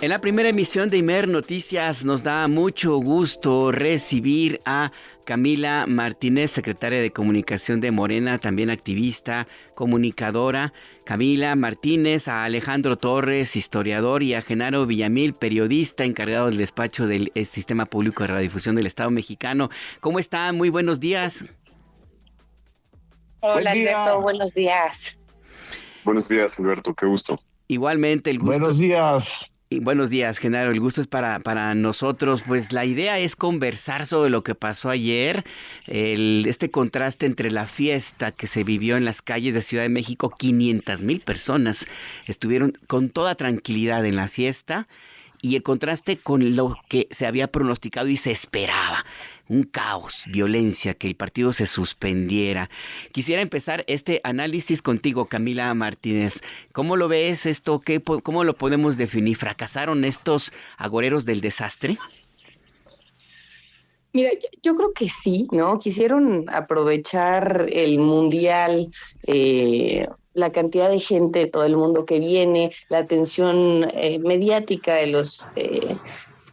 En la primera emisión de Imer Noticias nos da mucho gusto recibir a Camila Martínez, secretaria de Comunicación de Morena, también activista, comunicadora. Camila Martínez, a Alejandro Torres, historiador, y a Genaro Villamil, periodista encargado del despacho del Sistema Público de Radiodifusión del Estado Mexicano. ¿Cómo están? Muy buenos días. Hola Alberto, buenos días. Buenos días, Alberto, qué gusto. Igualmente, el gusto. Buenos días. Y buenos días, Genaro. El gusto es para nosotros. Pues la idea es conversar sobre lo que pasó ayer, este contraste entre la fiesta que se vivió en las calles de Ciudad de México. 500,000 personas estuvieron con toda tranquilidad en la fiesta, y el contraste con lo que se había pronosticado y se esperaba: un caos, violencia, que el partido se suspendiera. Quisiera empezar este análisis contigo, Camila Martínez. ¿Cómo lo ves esto? ¿Cómo lo podemos definir? ¿Fracasaron estos agoreros del desastre? Mira, yo creo que sí, ¿no? Quisieron aprovechar el mundial, la cantidad de gente de todo el mundo que viene, la atención mediática de los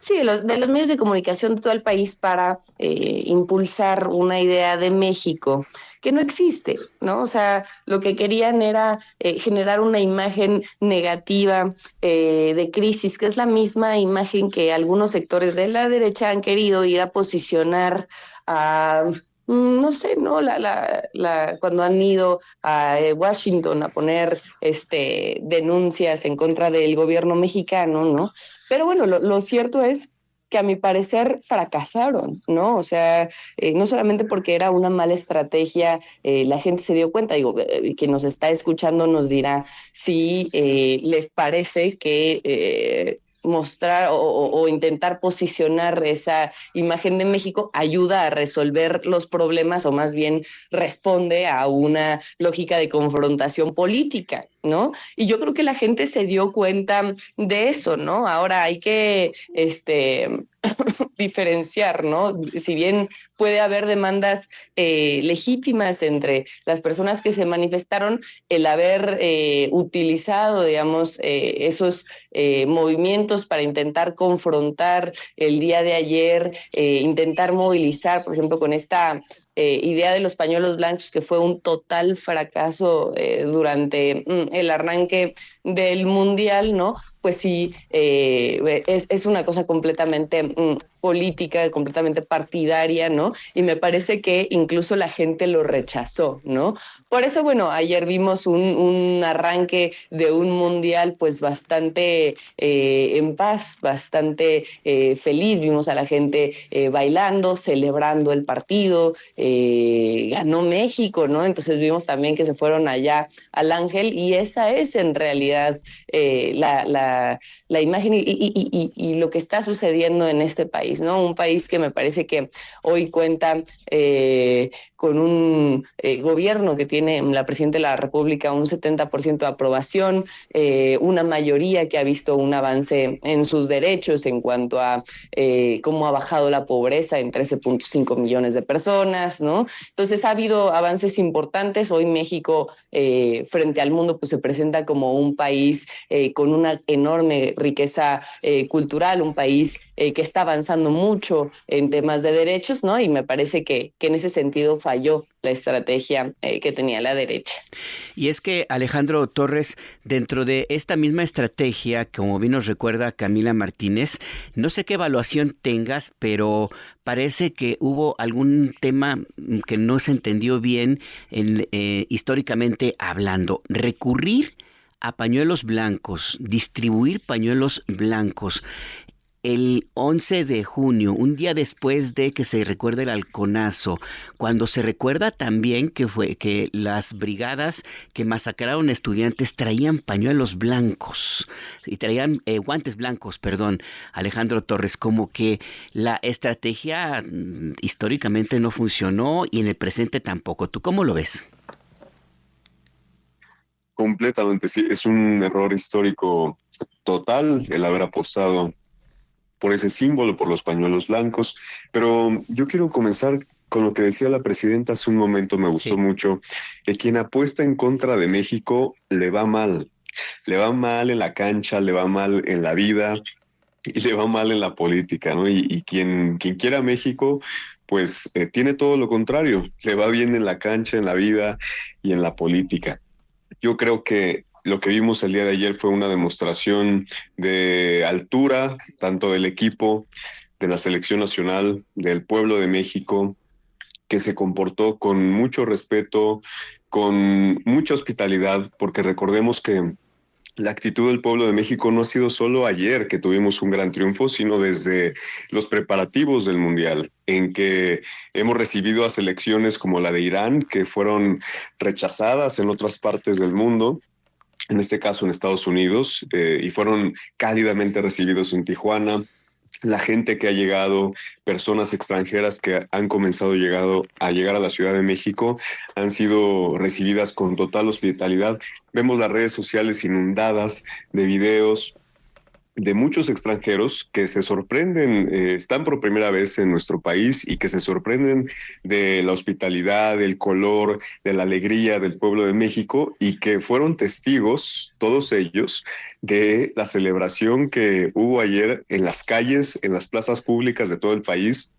de los medios de comunicación de todo el país para impulsar una idea de México que no existe, ¿no? O sea, lo que querían era generar una imagen negativa de crisis, que es la misma imagen que algunos sectores de la derecha han querido ir a posicionar a... No sé, ¿no? Cuando han ido a Washington a poner denuncias en contra del gobierno mexicano, ¿no? Pero bueno, lo cierto es que a mi parecer fracasaron, ¿no? O sea, no solamente porque era una mala estrategia, la gente se dio cuenta, digo, quien nos está escuchando nos dirá si les parece que mostrar o intentar posicionar esa imagen de México ayuda a resolver los problemas, o más bien responde a una lógica de confrontación política, ¿no? Y yo creo que la gente se dio cuenta de eso, ¿no? Ahora hay que diferenciar, ¿no? Si bien puede haber demandas legítimas entre las personas que se manifestaron, el haber utilizado, digamos, esos movimientos para intentar confrontar el día de ayer, intentar movilizar, por ejemplo, con esta idea de los pañuelos blancos, que fue un total fracaso durante el arranque del Mundial, ¿no? Pues sí, es una cosa completamente política, completamente partidaria, ¿no? Y me parece que incluso la gente lo rechazó, ¿no? Por eso, bueno, ayer vimos un arranque de un mundial pues bastante en paz, bastante feliz. Vimos a la gente bailando, celebrando el partido, ganó México, ¿no? Entonces vimos también que se fueron allá al Ángel, y esa es en realidad la imagen y lo que está sucediendo en este país, ¿no? Un país que me parece que hoy cuenta con un gobierno que tiene la presidenta de la República un 70% de aprobación, una mayoría que ha visto un avance en sus derechos en cuanto a cómo ha bajado la pobreza en 13.5 millones de personas, ¿no? Entonces ha habido avances importantes. Hoy México frente al mundo pues se presenta como un país con una enorme riqueza cultural, un país que está avanzando mucho en temas de derechos, ¿no? Y me parece que en ese sentido falló la estrategia que tenía la derecha. Y es que, Alejandro Torres, dentro de esta misma estrategia, como bien nos recuerda Camila Martínez, no sé qué evaluación tengas, pero parece que hubo algún tema que no se entendió bien históricamente hablando. Recurrir a pañuelos blancos, distribuir pañuelos blancos el 11 de junio, un día después de que se recuerde el halconazo, cuando se recuerda también que las brigadas que masacraron estudiantes traían pañuelos blancos y traían guantes blancos, perdón, Alejandro Torres, como que la estrategia históricamente no funcionó y en el presente tampoco. ¿Tú cómo lo ves? Completamente, sí, es un error histórico total el haber apostado por ese símbolo, por los pañuelos blancos, pero yo quiero comenzar con lo que decía la presidenta hace un momento, me gustó Sí. mucho, que quien apuesta en contra de México le va mal en la cancha, le va mal en la vida, y le va mal en la política, ¿no? Y quien quiera México, pues tiene todo lo contrario, le va bien en la cancha, en la vida y en la política. Yo creo que lo que vimos el día de ayer fue una demostración de altura, tanto del equipo, de la selección nacional, del pueblo de México, que se comportó con mucho respeto, con mucha hospitalidad, porque recordemos que la actitud del pueblo de México no ha sido solo ayer que tuvimos un gran triunfo, sino desde los preparativos del Mundial, en que hemos recibido a selecciones como la de Irán, que fueron rechazadas en otras partes del mundo, en este caso en Estados Unidos, y fueron cálidamente recibidos en Tijuana. La gente que ha llegado, personas extranjeras que han comenzado a llegar a la Ciudad de México, han sido recibidas con total hospitalidad. Vemos las redes sociales inundadas de videos de muchos extranjeros que se sorprenden, están por primera vez en nuestro país y que se sorprenden de la hospitalidad, del color, de la alegría del pueblo de México y que fueron testigos, todos ellos, de la celebración que hubo ayer en las calles, en las plazas públicas de todo el país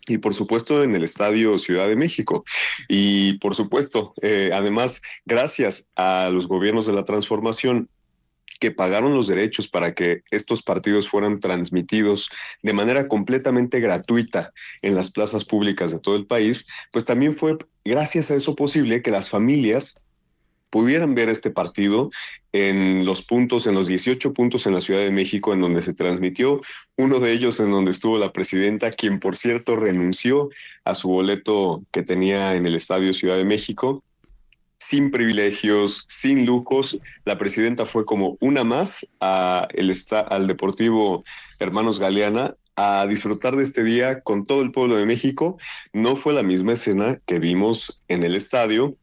y por supuesto en el Estadio Ciudad de México. Y por supuesto, además, gracias a los gobiernos de la transformación, que pagaron los derechos para que estos partidos fueran transmitidos de manera completamente gratuita en las plazas públicas de todo el país, pues también fue gracias a eso posible que las familias pudieran ver este partido en los puntos, en los 18 puntos en la Ciudad de México en donde se transmitió, uno de ellos en donde estuvo la presidenta, quien por cierto renunció a su boleto que tenía en el Estadio Ciudad de México, sin privilegios, sin lujos. La presidenta fue como una más al Deportivo Hermanos Galeana a disfrutar de este día con todo el pueblo de México. No fue la misma escena que vimos en el estadio,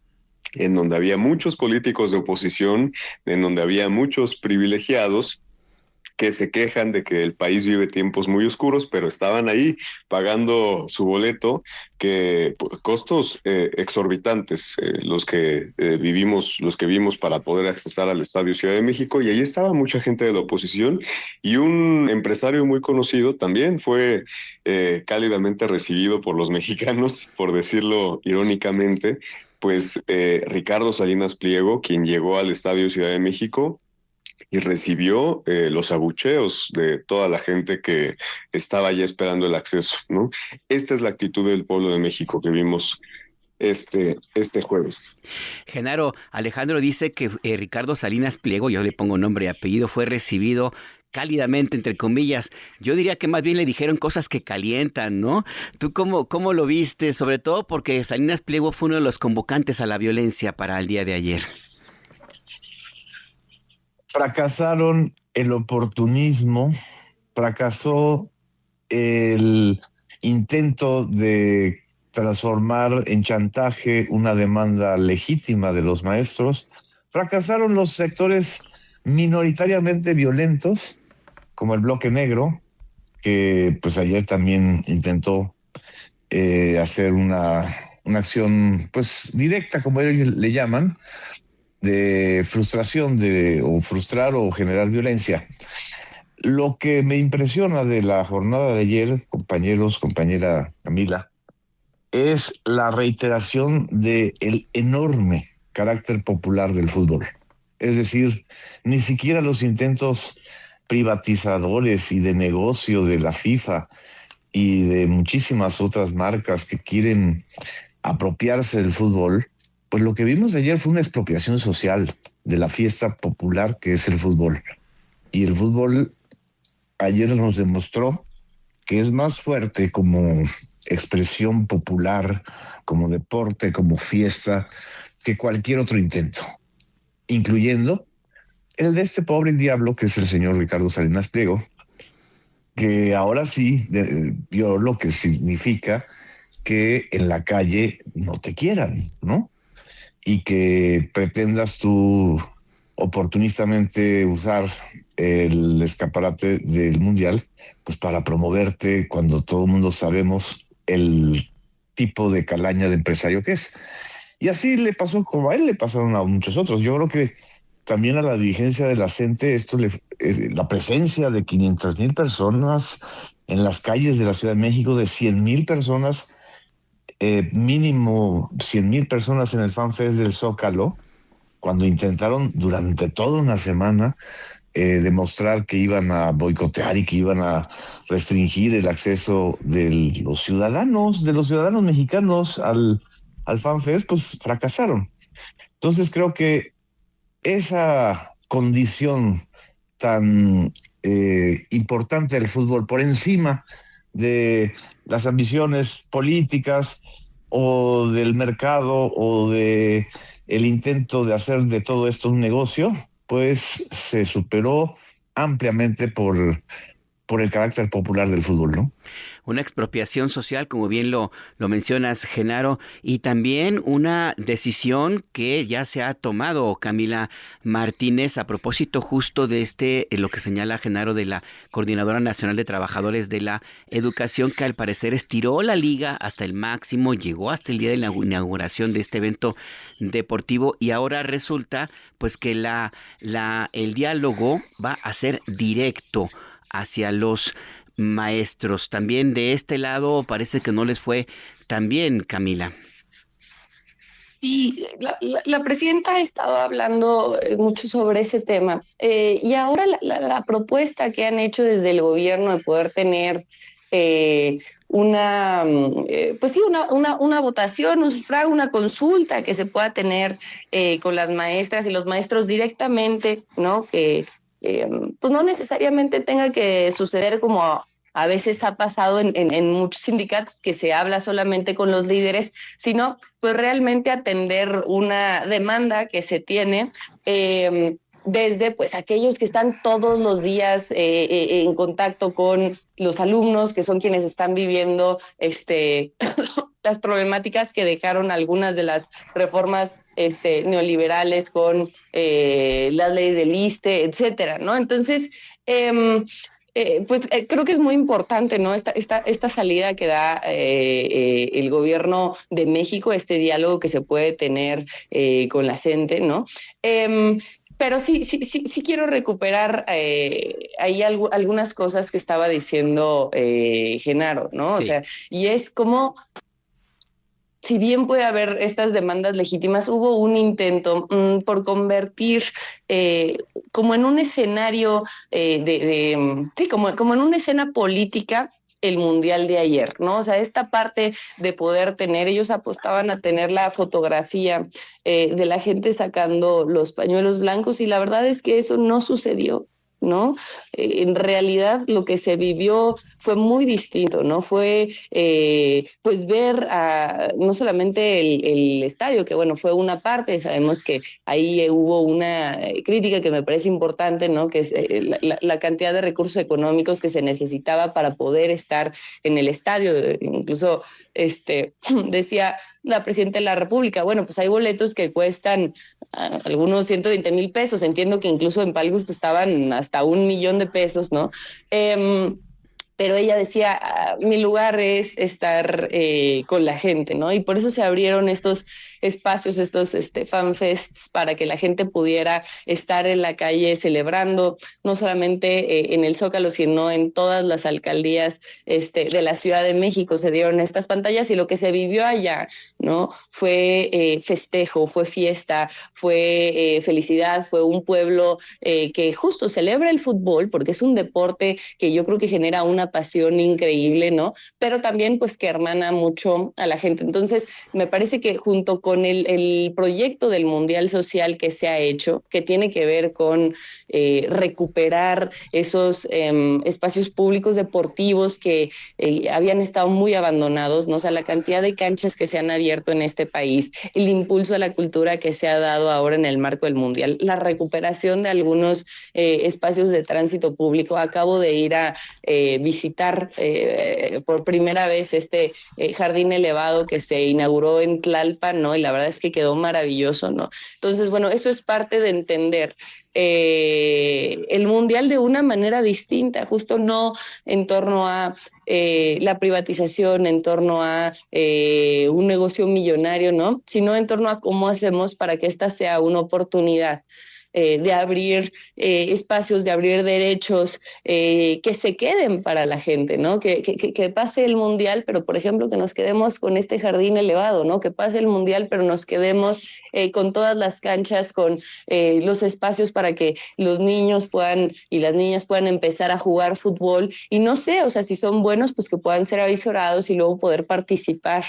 en donde había muchos políticos de oposición, en donde había muchos privilegiados que se quejan de que el país vive tiempos muy oscuros, pero estaban ahí pagando su boleto, que costos exorbitantes, los que vimos para poder accesar al Estadio Ciudad de México, y ahí estaba mucha gente de la oposición, y un empresario muy conocido también fue cálidamente recibido por los mexicanos, por decirlo irónicamente, pues Ricardo Salinas Pliego, quien llegó al Estadio Ciudad de México, y recibió los abucheos de toda la gente que estaba ya esperando el acceso, ¿no? Esta es la actitud del pueblo de México que vimos este jueves. Genaro, Alejandro dice que Ricardo Salinas Pliego, yo le pongo nombre y apellido, fue recibido cálidamente, entre comillas. Yo diría que más bien le dijeron cosas que calientan, ¿no? ¿Tú cómo lo viste? Sobre todo porque Salinas Pliego fue uno de los convocantes a la violencia para el día de ayer. Fracasaron el oportunismo, fracasó el intento de transformar en chantaje una demanda legítima de los maestros, fracasaron los sectores minoritariamente violentos, como el Bloque Negro, que pues ayer también intentó hacer una acción pues directa, como ellos le llaman, de frustración, o frustrar o generar violencia. Lo que me impresiona de la jornada de ayer, compañeros, compañera Camila, es la reiteración del enorme carácter popular del fútbol. Es decir, ni siquiera los intentos privatizadores y de negocio de la FIFA y de muchísimas otras marcas que quieren apropiarse del fútbol, pues lo que vimos ayer fue una expropiación social de la fiesta popular que es el fútbol. Y el fútbol ayer nos demostró que es más fuerte como expresión popular, como deporte, como fiesta, que cualquier otro intento, incluyendo el de este pobre diablo que es el señor Ricardo Salinas Pliego, que ahora sí vio lo que significa que en la calle no te quieran, ¿no? Y que pretendas tú oportunistamente usar el escaparate del Mundial pues para promoverte cuando todo el mundo sabemos el tipo de calaña de empresario que es. Y así le pasó como a él, le pasaron a muchos otros. Yo creo que también a la dirigencia de la CENTE la presencia de 500,000 personas en las calles de la Ciudad de México, de 100,000 personas, mínimo 100,000 personas en el FanFest del Zócalo, cuando intentaron durante toda una semana demostrar que iban a boicotear y que iban a restringir el acceso de los ciudadanos mexicanos al FanFest, pues fracasaron. Entonces creo que esa condición tan importante del fútbol, por encima de las ambiciones políticas o del mercado o de el intento de hacer de todo esto un negocio, pues se superó ampliamente por el carácter popular del fútbol, ¿no? Una expropiación social, como bien lo mencionas, Genaro, y también una decisión que ya se ha tomado Camila Martínez a propósito justo de lo que señala Genaro, de la Coordinadora Nacional de Trabajadores de la Educación, que al parecer estiró la liga hasta el máximo, llegó hasta el día de la inauguración de este evento deportivo, y ahora resulta pues que el diálogo va a ser directo hacia los maestros. También de este lado parece que no les fue tan bien, Camila. Sí, la presidenta ha estado hablando mucho sobre ese tema, y ahora la propuesta que han hecho desde el gobierno de poder tener pues sí, una votación, un sufragio, una consulta que se pueda tener con las maestras y los maestros directamente, ¿no? Que pues no necesariamente tenga que suceder como a veces ha pasado en muchos sindicatos, que se habla solamente con los líderes, sino pues realmente atender una demanda que se tiene desde pues aquellos que están todos los días en contacto con los alumnos, que son quienes están viviendo las problemáticas que dejaron algunas de las reformas neoliberales con las leyes del ISSSTE, etcétera, ¿no? Entonces, creo que es muy importante, ¿no? Esta salida que da el gobierno de México, este diálogo que se puede tener con la CENTE, ¿no? Pero sí quiero recuperar ahí algunas cosas que estaba diciendo Genaro, ¿no? Sí. O sea, y es como, si bien puede haber estas demandas legítimas, hubo un intento por convertir como en un escenario como en una escena política el mundial de ayer, ¿no? O sea, esta parte de poder tener, ellos apostaban a tener la fotografía de la gente sacando los pañuelos blancos, y la verdad es que eso no sucedió, ¿no? En realidad lo que se vivió fue muy distinto, ¿no? Fue pues ver no solamente el estadio, que bueno, fue una parte, sabemos que ahí hubo una crítica que me parece importante, ¿no? Que es la cantidad de recursos económicos que se necesitaba para poder estar en el estadio. Incluso decía la presidenta de la República, bueno, pues hay boletos que cuestan algunos 120,000 pesos, entiendo que incluso en palcos costaban hasta 1,000,000 de pesos, ¿no? Pero ella decía, mi lugar es estar con la gente, ¿no? Y por eso se abrieron estos espacios, estos fanfests, para que la gente pudiera estar en la calle celebrando, no solamente en el Zócalo, sino en todas las alcaldías de la Ciudad de México se dieron estas pantallas, y lo que se vivió allá, ¿no? Fue festejo, fue fiesta, fue felicidad, fue un pueblo que justo celebra el fútbol, porque es un deporte que yo creo que genera una pasión increíble, ¿no? Pero también pues que hermana mucho a la gente. Entonces, me parece que junto con el proyecto del Mundial Social que se ha hecho, que tiene que ver con recuperar esos espacios públicos deportivos que habían estado muy abandonados, ¿no? O sea, la cantidad de canchas que se han abierto en este país, el impulso a la cultura que se ha dado ahora en el marco del Mundial, la recuperación de algunos espacios de tránsito público. Acabo de ir a visitar por primera vez jardín elevado que se inauguró en Tlalpan, ¿no? Y la verdad es que quedó maravilloso, ¿no? Entonces, bueno, eso es parte de entender el mundial de una manera distinta, justo no en torno a la privatización, en torno a un negocio millonario, ¿no? Sino en torno a cómo hacemos para que esta sea una oportunidad de abrir espacios, de abrir derechos que se queden para la gente, ¿no? Que pase el Mundial, pero por ejemplo que nos quedemos con este jardín elevado, ¿no? Que pase el Mundial, pero nos quedemos con todas las canchas, con los espacios para que los niños puedan y las niñas puedan empezar a jugar fútbol y no sé, o sea, si son buenos, pues que puedan ser avisorados y luego poder participar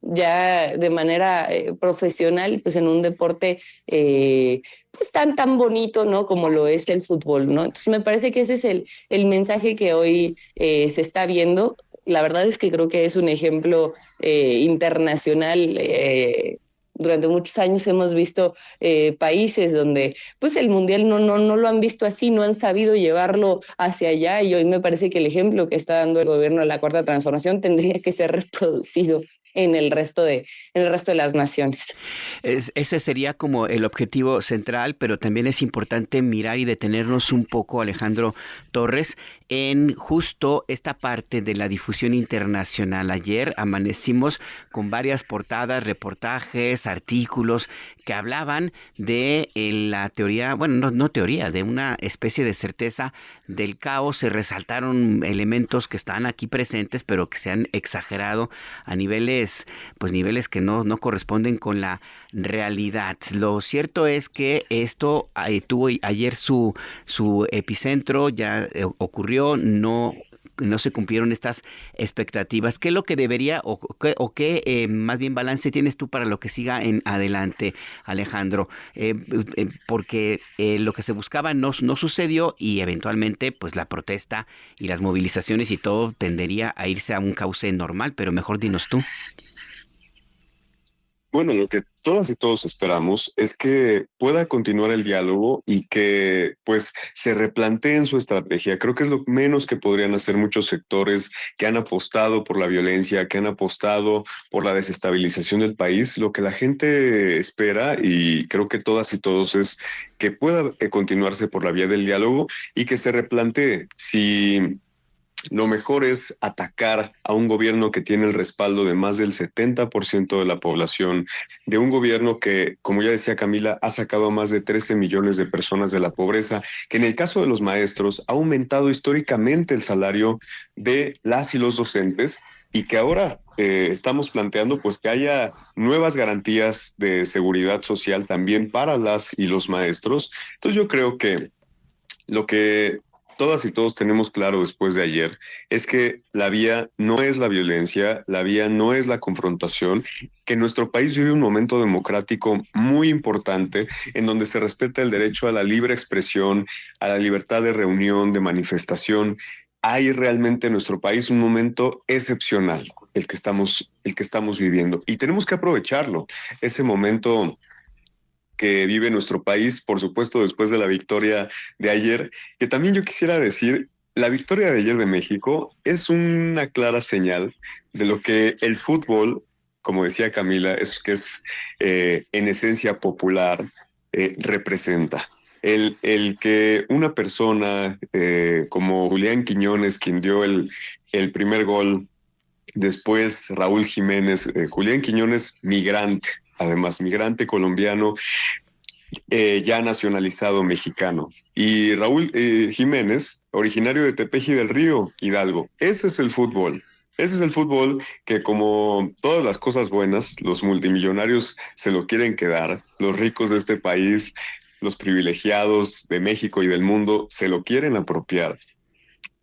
ya de manera profesional, pues en un deporte pues tan bonito, ¿no? Como lo es el fútbol, ¿no? Entonces me parece que ese es el mensaje que hoy se está viendo. La verdad es que creo que es un ejemplo internacional. Durante muchos años hemos visto países donde pues el mundial no lo han visto así, no han sabido llevarlo hacia allá y hoy me parece que el ejemplo que está dando el gobierno de la Cuarta Transformación tendría que ser reproducido en el resto de las naciones. Ese sería como el objetivo central, pero también es importante mirar y detenernos un poco, Alejandro Torres, en justo esta parte de la difusión internacional. Ayer amanecimos con varias portadas, reportajes, artículos que hablaban de la teoría, bueno, no teoría, de una especie de certeza del caos. Se resaltaron elementos que están aquí presentes, pero que se han exagerado a niveles que no corresponden con la realidad. Lo cierto es que esto tuvo ayer su epicentro, ya ocurrió, no se cumplieron estas expectativas. ¿Qué es lo que debería o qué más bien balance tienes tú para lo que siga en adelante, Alejandro? Porque lo que se buscaba no sucedió y eventualmente pues la protesta y las movilizaciones y todo tendería a irse a un cauce normal, pero mejor dinos tú. Bueno, lo que todas y todos esperamos es que pueda continuar el diálogo y que pues se replanteen su estrategia. Creo que es lo menos que podrían hacer muchos sectores que han apostado por la violencia, que han apostado por la desestabilización del país. Lo que la gente espera, y creo que todas y todos, es que pueda continuarse por la vía del diálogo y que se replantee si lo mejor es atacar a un gobierno que tiene el respaldo de más del 70% de la población, de un gobierno que, como ya decía Camila, ha sacado a más de 13 millones de personas de la pobreza, que en el caso de los maestros ha aumentado históricamente el salario de las y los docentes y que ahora estamos planteando pues que haya nuevas garantías de seguridad social también para las y los maestros. Entonces yo creo que lo que todas y todos tenemos claro después de ayer es que la vía no es la violencia, la vía no es la confrontación, que nuestro país vive un momento democrático muy importante en donde se respeta el derecho a la libre expresión, a la libertad de reunión, de manifestación. Hay realmente en nuestro país un momento excepcional el que estamos viviendo y tenemos que aprovecharlo, ese momento que vive nuestro país, por supuesto, después de la victoria de ayer, que también yo quisiera decir, la victoria de ayer de México es una clara señal de lo que el fútbol, como decía Camila, es en esencia popular, representa. El que una persona como Julián Quiñones, quien dio el primer gol, después Raúl Jiménez, Julián Quiñones, migrante, además migrante colombiano, ya nacionalizado mexicano. Y Raúl Jiménez, originario de Tepeji del Río, Hidalgo. Ese es el fútbol. Ese es el fútbol que, como todas las cosas buenas, los multimillonarios se lo quieren quedar, los ricos de este país, los privilegiados de México y del mundo se lo quieren apropiar.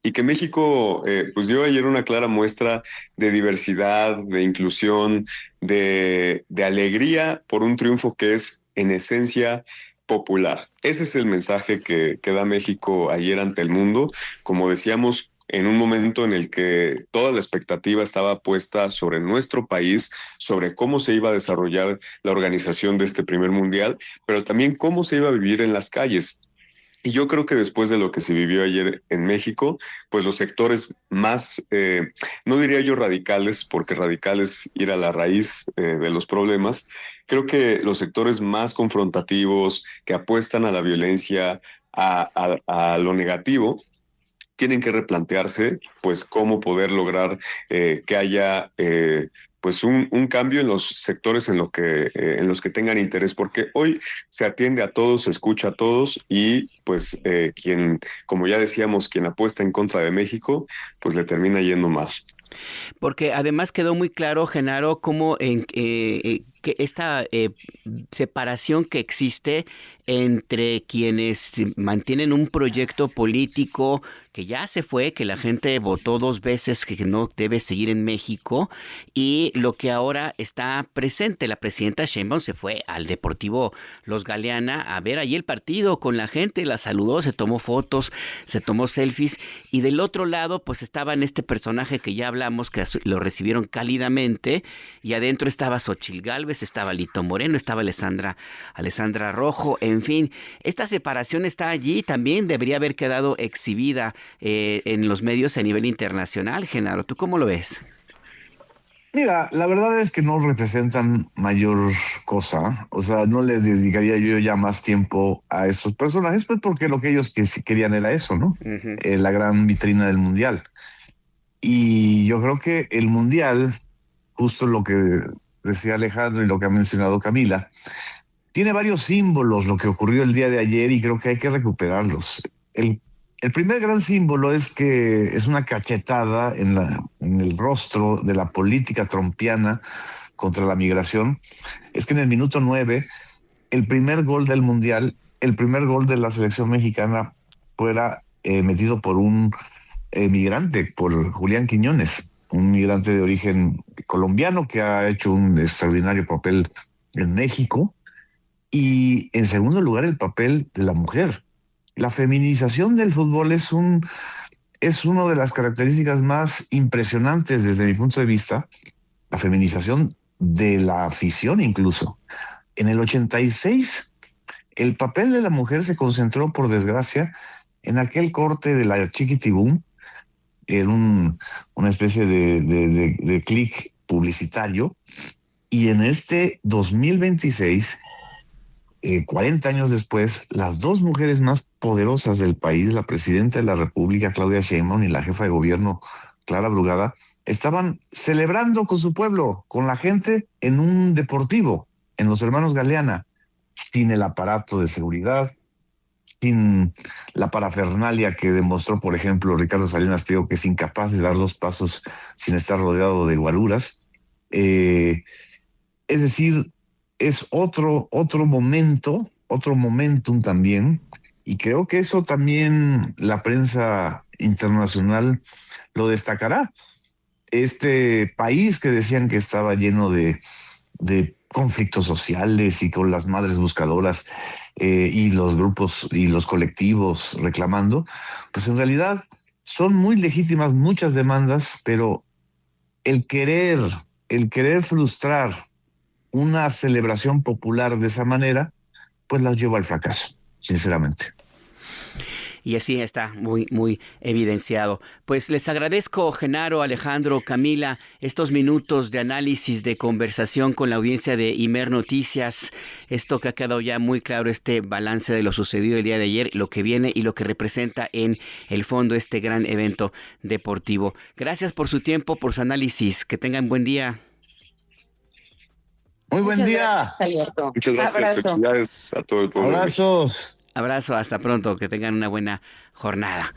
Y que México pues dio ayer una clara muestra de diversidad, de inclusión, de alegría por un triunfo que es en esencia popular. Ese es el mensaje que da México ayer ante el mundo. Como decíamos, en un momento en el que toda la expectativa estaba puesta sobre nuestro país, sobre cómo se iba a desarrollar la organización de este primer mundial, pero también cómo se iba a vivir en las calles. Y yo creo que después de lo que se vivió ayer en México, pues los sectores más, no diría yo radicales, porque radical es ir a la raíz de los problemas, creo que los sectores más confrontativos, que apuestan a la violencia, a lo negativo, tienen que replantearse, pues, cómo poder lograr que haya pues un cambio en los sectores en los que tengan interés, porque hoy se atiende a todos, se escucha a todos y pues como ya decíamos, quien apuesta en contra de México, pues le termina yendo mal. Porque además quedó muy claro, Genaro, cómo que esta separación que existe entre quienes mantienen un proyecto político que ya se fue, que la gente votó 2 veces, que no debe seguir en México, y lo que ahora está presente. La presidenta Sheinbaum se fue al Deportivo Los Galeana a ver allí el partido con la gente, la saludó, se tomó fotos, se tomó selfies, y del otro lado pues estaba en este personaje que ya hablamos, que lo recibieron cálidamente, y adentro estaba Xochitl Gálvez, estaba Lito Moreno, estaba Alessandra Rojo, en fin, esta separación está allí, también debería haber quedado exhibida en los medios a nivel internacional. Genaro, ¿tú cómo lo ves? Mira, la verdad es que no representan mayor cosa, o sea, no le dedicaría yo ya más tiempo a estos personajes, pues porque lo que ellos querían era eso, ¿no? Uh-huh. La gran vitrina del Mundial. Y yo creo que el Mundial, justo lo que decía Alejandro y lo que ha mencionado Camila, tiene varios símbolos lo que ocurrió el día de ayer y creo que hay que recuperarlos. El primer gran símbolo es que es una cachetada en el rostro de la política trumpiana contra la migración. Es que en el minuto 9, el primer gol del Mundial, el primer gol de la selección mexicana fuera metido por un migrante, por Julián Quiñones, un migrante de origen colombiano que ha hecho un extraordinario papel en México. Y en segundo lugar, el papel de la mujer. La feminización del fútbol es una de las características más impresionantes desde mi punto de vista, la feminización de la afición incluso. En el 86, el papel de la mujer se concentró, por desgracia, en aquel corte de la Chiquitibum, en una especie de clic publicitario, y en este 2026... 40 años después, las dos mujeres más poderosas del país, la presidenta de la República, Claudia Sheinbaum, y la jefa de gobierno, Clara Brugada, estaban celebrando con su pueblo, con la gente, en un deportivo, en los Hermanos Galeana, sin el aparato de seguridad, sin la parafernalia que demostró, por ejemplo, Ricardo Salinas Pliego, que es incapaz de dar 2 pasos sin estar rodeado de guaruras. Es decir, es otro momento, otro momentum también, y creo que eso también la prensa internacional lo destacará. Este país que decían que estaba lleno de conflictos sociales y con las madres buscadoras y los grupos y los colectivos reclamando, pues en realidad son muy legítimas muchas demandas, pero el querer frustrar una celebración popular de esa manera, pues las lleva al fracaso, sinceramente. Y así está muy, muy evidenciado. Pues les agradezco, Genaro, Alejandro, Camila, estos minutos de análisis, de conversación con la audiencia de Imer Noticias. Esto que ha quedado ya muy claro, este balance de lo sucedido el día de ayer, lo que viene y lo que representa en el fondo este gran evento deportivo. Gracias por su tiempo, por su análisis. Que tengan buen día. Muy buen día. Gracias, Alberto. Muchas gracias. Abrazo. Felicidades a todo el pueblo. Abrazos. Abrazo, hasta pronto, que tengan una buena jornada.